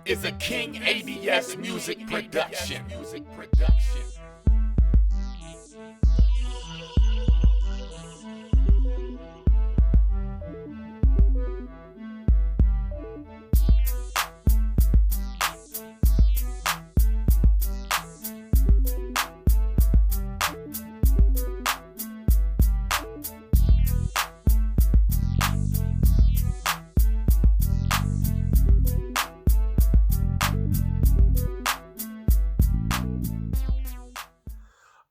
is a King A.D.S. music production.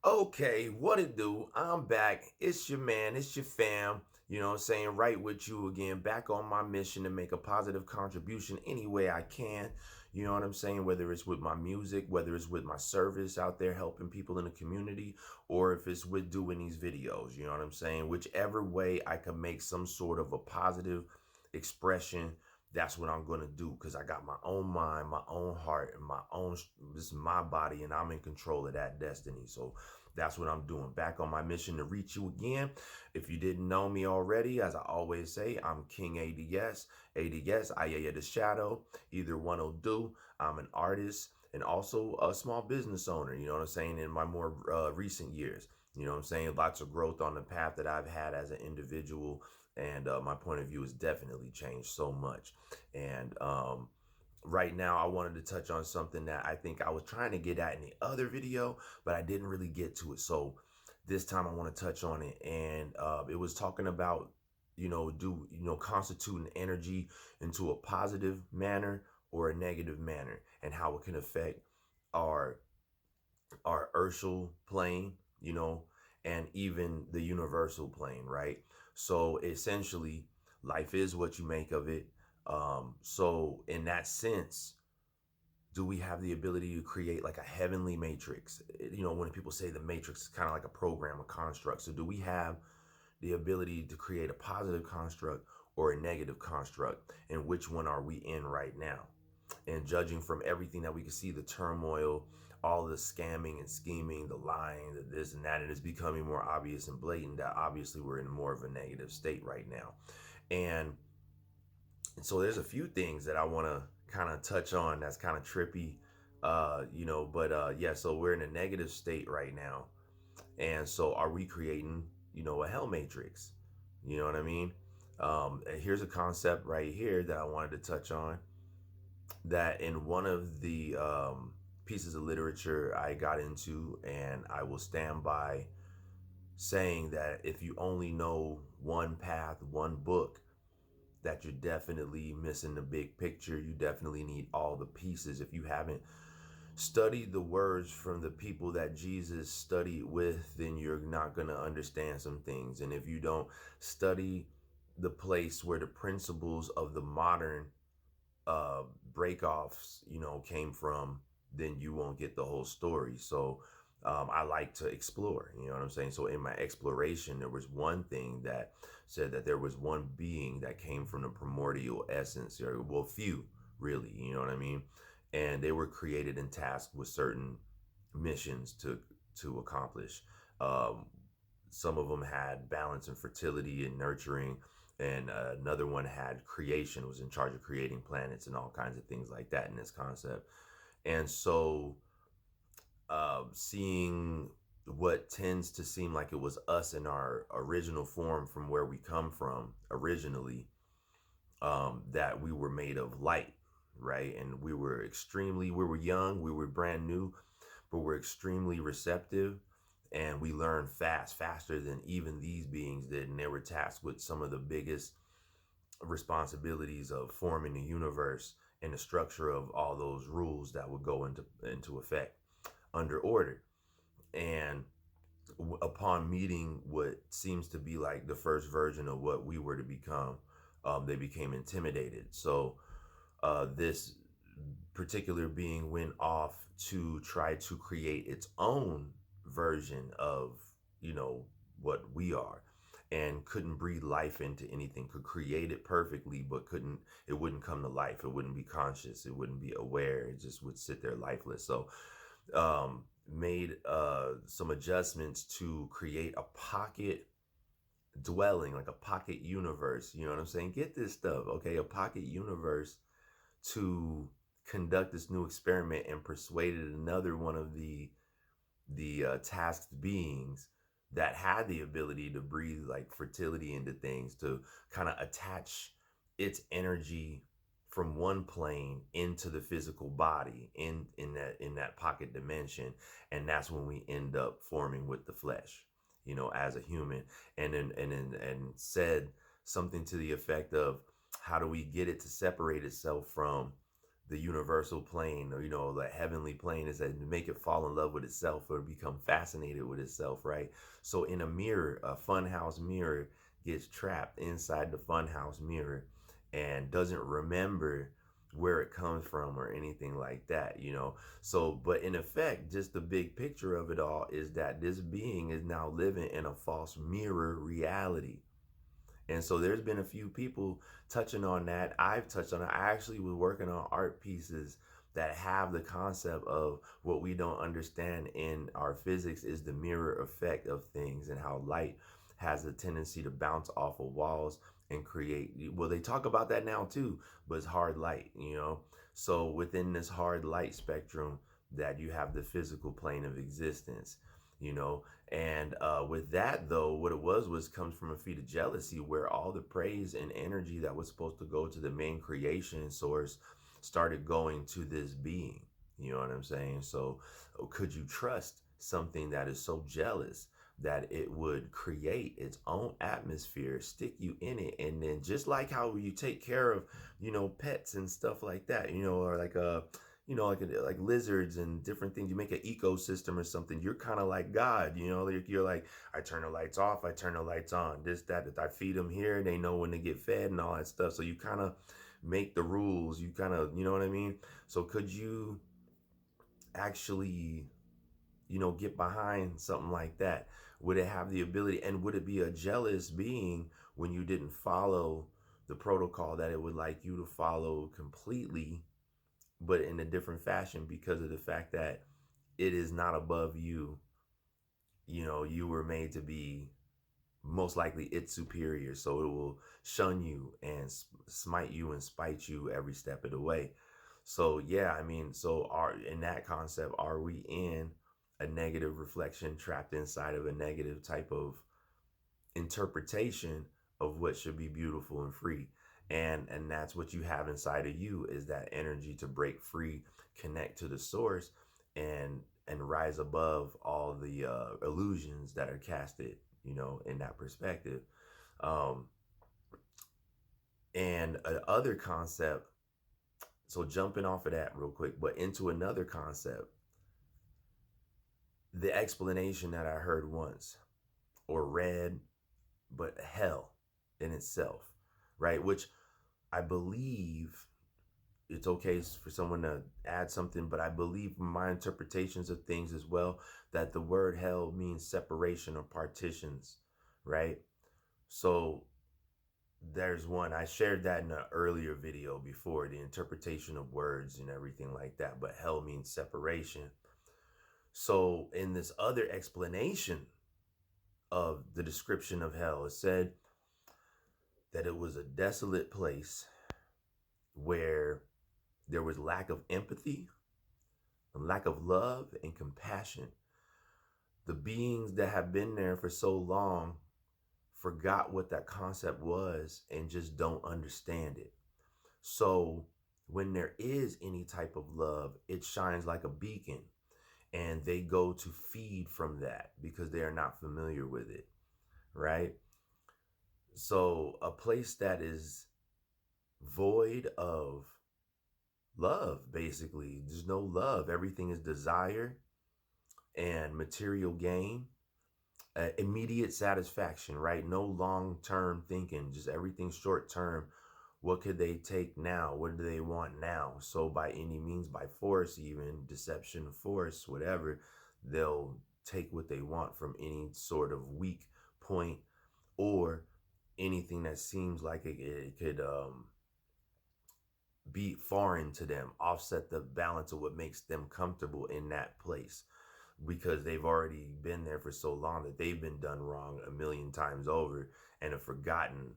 Okay, what it do? I'm back. It's your man, it's your fam. You know what I'm saying? Right with you again, back on my mission to make a positive contribution any way I can. You know what I'm saying? Whether it's with my music, whether it's with my service out there helping people in the community, or if it's with doing these videos, you know what I'm saying? Whichever way I can make some sort of a positive expression, that's what I'm going to do, because I got my own mind, my own heart, and this is my body, and I'm in control of that destiny. So that's what I'm doing. Back on my mission to reach you again. If you didn't know me already, as I always say, I'm King A.D.S. A.D.S. I the shadow. Either one will do. I'm an artist and also a small business owner, you know what I'm saying, in my more recent years. You know what I'm saying? Lots of growth on the path that I've had as an individual. And my point of view has definitely changed so much. And right now, I wanted to touch on something that I think I was trying to get at in the other video, but I didn't really get to it. So this time I want to touch on it. And it was talking about, constituting energy into a positive manner or a negative manner, and how it can affect our earthal plane, and even the universal plane, right? So essentially, life is what you make of it. So in that sense, do we have the ability to create like a heavenly matrix? When people say the matrix is kind of like a program, a construct. So do we have the ability to create a positive construct or a negative construct? And which one are we in right now? And judging from everything that we can see, the turmoil, all the scamming and scheming, the lying, the this and that, and it's becoming more obvious and blatant that obviously we're in more of a negative state right now. And so there's a few things that I want to kind of touch on that's kind of trippy, so we're in a negative state right now. And so are we creating, a hell matrix? You know what I mean? And here's a concept right here that I wanted to touch on, that in one of the pieces of literature I got into, and I will stand by saying that if you only know one path, one book, that you're definitely missing the big picture. You definitely need all the pieces. If you haven't studied the words from the people that Jesus studied with, then you're not going to understand some things. And if you don't study the place where the principles of the modern breakoffs, came from, then you won't get the whole story. So I like to explore, you know what I'm saying? So in my exploration, there was one thing that said that there was one being that came from the primordial essence, or well, few really, you know what I mean? And they were created and tasked with certain missions to accomplish. Um, some of them had balance and fertility and nurturing, and another one had creation, was in charge of creating planets and all kinds of things like that in this concept. And so seeing what tends to seem like it was us in our original form from where we come from originally, that we were made of light, right? And we were young, we were brand new, but we're extremely receptive, and we learn faster than even these beings did. And they were tasked with some of the biggest responsibilities of forming the universe and the structure of all those rules that would go into effect under order. And upon meeting what seems to be like the first version of what we were to become, they became intimidated. So this particular being went off to try to create its own version of, what we are, and couldn't breathe life into anything, could create it perfectly, but it wouldn't come to life. It wouldn't be conscious. It wouldn't be aware. It just would sit there lifeless. So made some adjustments to create a pocket dwelling, like a pocket universe. You know what I'm saying? Get this stuff, okay? A pocket universe to conduct this new experiment and persuaded another one of the tasked beings that had the ability to breathe like fertility into things, to kind of attach its energy from one plane into the physical body in that pocket dimension. And that's when we end up forming with the flesh, as a human. And said something to the effect of, how do we get it to separate itself from the universal plane, or the heavenly plane, is that to make it fall in love with itself or become fascinated with itself, right? So in a mirror, a funhouse mirror gets trapped inside the funhouse mirror and doesn't remember where it comes from or anything like that. So, but in effect, just the big picture of it all is that this being is now living in a false mirror reality. And so there's been a few people touching on that. I've touched on it. I actually was working on art pieces that have the concept of what we don't understand in our physics is the mirror effect of things, and how light has a tendency to bounce off of walls and create, well, they talk about that now too, but it's hard light. So within this hard light spectrum, that you have the physical plane of existence, you know and with that, though, what it was comes from a feat of jealousy, where all the praise and energy that was supposed to go to the main creation source started going to this being. You know what I'm saying? So could you trust something that is so jealous that it would create its own atmosphere, stick you in it, and then, just like how you take care of pets and stuff like that, or like like lizards and different things. You make an ecosystem or something. You're kind of like God. You're like, I turn the lights off, I turn the lights on. This, that. I feed them here. They know when to get fed and all that stuff. So you kind of make the rules. You kind of, you know what I mean? So could you actually, get behind something like that? Would it have the ability, and would it be a jealous being when you didn't follow the protocol that it would like you to follow completely, but in a different fashion, because of the fact that it is not above you? You were made to be, most likely, its superior, so it will shun you and smite you and spite you every step of the way. So yeah, I mean, so in that concept, are we in a negative reflection, trapped inside of a negative type of interpretation of what should be beautiful and free? And that's what you have inside of you, is that energy to break free, connect to the source, and rise above all the illusions that are casted, in that perspective. um and other concept, so jumping off of that real quick, but into another concept, the explanation that I heard once or read, but hell in itself, right? Which I believe, it's okay for someone to add something, but I believe from my interpretations of things as well, that the word hell means separation or partitions, right? So there's one, I shared that in an earlier video before, the interpretation of words and everything like that, but hell means separation. So in this other explanation of the description of hell, it said that it was a desolate place where there was lack of empathy, lack of love and compassion. The beings that have been there for so long forgot what that concept was and just don't understand it. So when there is any type of love, it shines like a beacon, and they go to feed from that because they are not familiar with it, right? So a place that is void of love, basically, there's no love. Everything is desire and material gain, immediate satisfaction, right? No long-term thinking, just everything short-term. What could they take now? What do they want now? So by any means, by force, even deception, force, whatever, they'll take what they want from any sort of weak point, or anything that seems like it could be foreign to them, offset the balance of what makes them comfortable in that place, because they've already been there for so long that they've been done wrong a million times over and have forgotten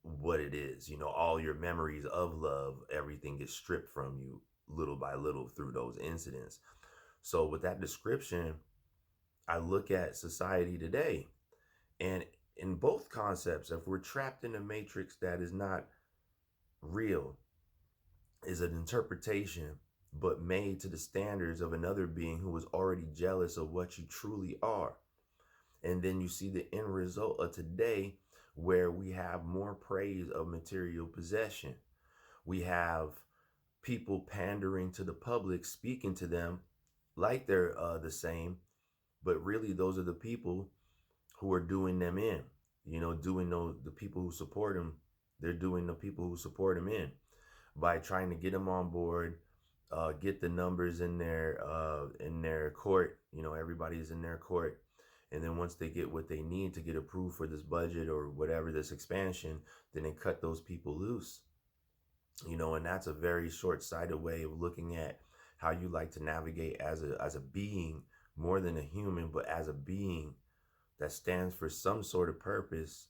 what it is. All your memories of love, everything gets stripped from you, little by little through those incidents. So with that description, I look at society today, and in both concepts, if we're trapped in a matrix that is not real, is an interpretation, but made to the standards of another being who was already jealous of what you truly are. And then you see the end result of today, where we have more praise of material possession. We have people pandering to the public, speaking to them like they're the same, but really those are the people who are doing them in. Doing the people who support them, they're doing the people who support them in by trying to get them on board, get the numbers in their court. Everybody's in their court, and then once they get what they need to get approved for this budget or whatever, this expansion, then they cut those people loose. And that's a very short-sighted way of looking at how you like to navigate as a being, more than a human, but as a being that stands for some sort of purpose.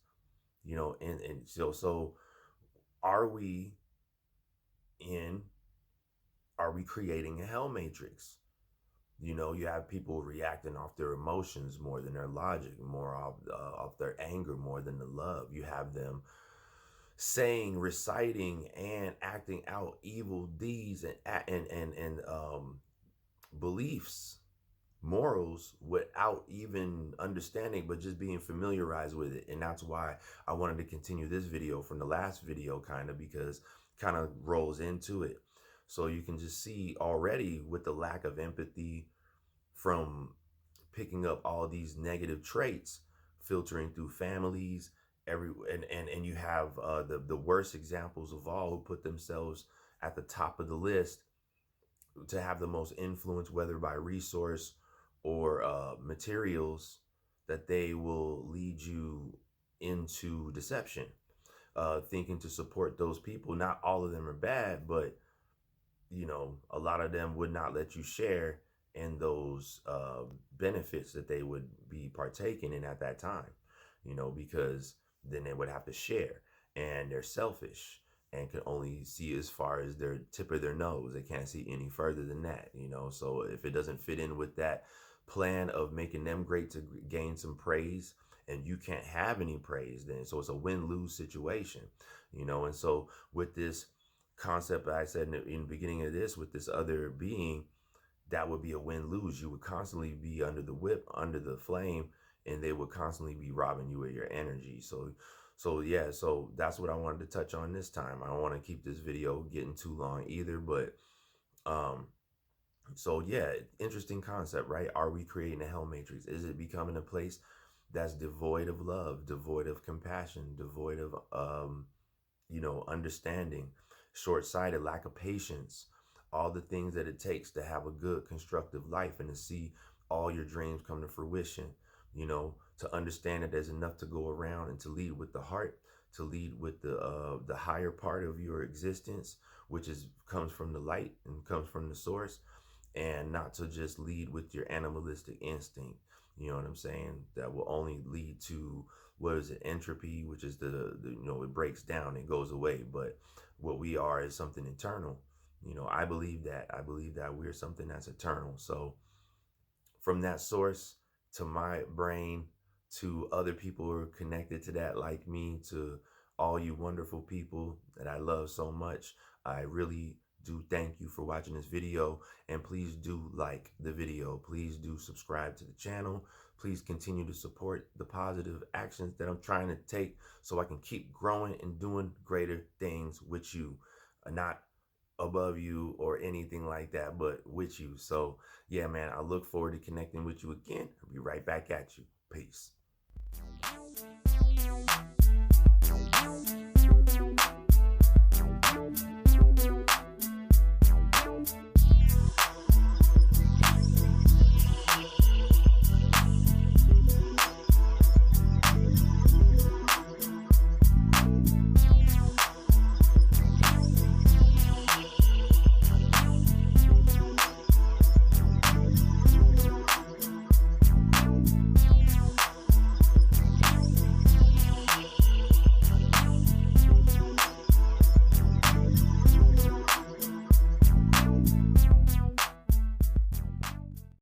And so are we creating a hell matrix? You have people reacting off their emotions more than their logic, more off their anger more than the love. You have them saying, reciting, and acting out evil deeds and beliefs, morals, without even understanding, but just being familiarized with it. And that's why I wanted to continue this video from the last video, because kind of rolls into it. So you can just see already with the lack of empathy from picking up all these negative traits, filtering through families, and you have the worst examples of all, who put themselves at the top of the list to have the most influence, whether by resource or materials, that they will lead you into deception, thinking to support those people. Not all of them are bad, but a lot of them would not let you share in those benefits that they would be partaking in at that time, because then they would have to share, and they're selfish and can only see as far as their tip of their nose. They can't see any further than that, So if it doesn't fit in with that plan of making them great to gain some praise, and you can't have any praise, then so it's a win-lose situation, And so with this concept that I said in the beginning of this, with this other being, that would be a win-lose. You would constantly be under the whip, under the flame, and they would constantly be robbing you of your energy. So that's what I wanted to touch on this time. I don't want to keep this video getting too long either, but interesting concept, right? Are we creating a hell matrix? Is it becoming a place that's devoid of love, devoid of compassion, devoid of understanding, short-sighted, lack of patience, all the things that it takes to have a good, constructive life and to see all your dreams come to fruition, to understand that there's enough to go around, and to lead with the heart, to lead with the higher part of your existence, which comes from the light and comes from the source, and not to just lead with your animalistic instinct. You know what I'm saying? That will only lead to, what is it, entropy, which is the it breaks down, it goes away. But what we are is something eternal. I believe that we're something that's eternal. So from that source, to my brain, to other people who are connected to that, like me, to all you wonderful people that I love so much, I really do thank you for watching this video. And please do like the video. Please do subscribe to the channel. Please continue to support the positive actions that I'm trying to take, so I can keep growing and doing greater things with you. Not above you or anything like that, but with you. So yeah, man, I look forward to connecting with you again. I'll be right back at you. Peace.